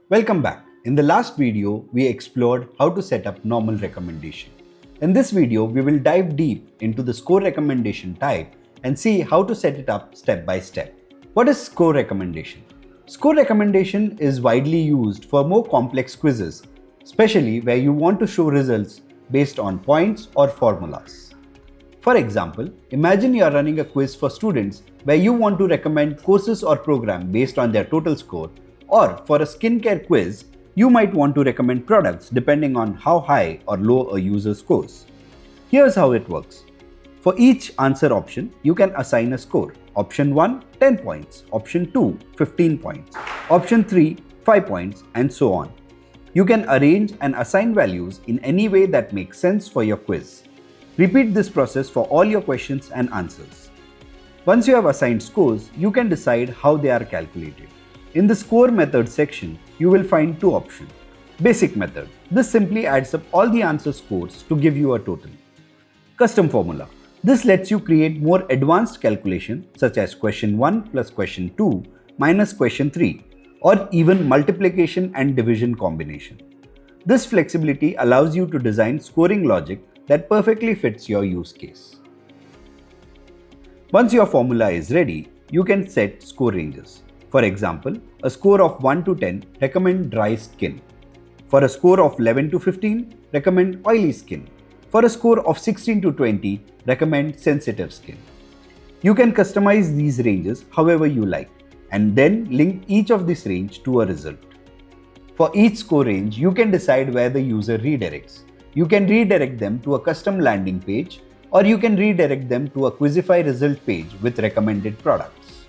Welcome back. In the last video, we explored how to set up normal recommendation. In this video, we will dive deep into the score recommendation type and see how to set it up step by step. What is score recommendation? Score recommendation is widely used for more complex quizzes, especially where you want to show results based on points or formulas. For example, imagine you are running a quiz for students where you want to recommend courses or program based on their total score, or for a skincare quiz, you might want to recommend products depending on how high or low a user scores. Here's how it works. For each answer option, you can assign a score. Option 1, 10 points. Option 2, 15 points. Option 3, 5 points, and so on. You can arrange and assign values in any way that makes sense for your quiz. Repeat this process for all your questions and answers. Once you have assigned scores, you can decide how they are calculated. In the score method section, you will find two options. Basic method. This simply adds up all the answer scores to give you a total. Custom formula. This lets you create more advanced calculation such as question 1 plus question 2 minus question 3 or even multiplication and division combination. This flexibility allows you to design scoring logic that perfectly fits your use case. Once your formula is ready, you can set score ranges. For example, a score of 1 to 10 recommend dry skin. For a score of 11 to 15, recommend oily skin. For a score of 16 to 20, recommend sensitive skin. You can customize these ranges however you like and then link each of this range to a result. For each score range, you can decide where the user redirects. You can redirect them to a custom landing page, or you can redirect them to a Quizify result page with recommended products.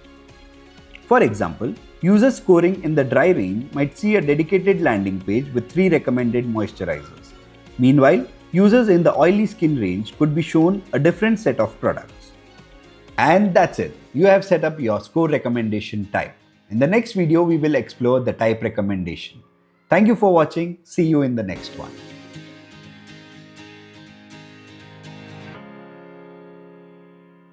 For example, users scoring in the dry range might see a dedicated landing page with 3 recommended moisturizers. Meanwhile, users in the oily skin range could be shown a different set of products. And that's it. You have set up your score recommendation type. In the next video, we will explore the type recommendation. Thank you for watching. See you in the next one.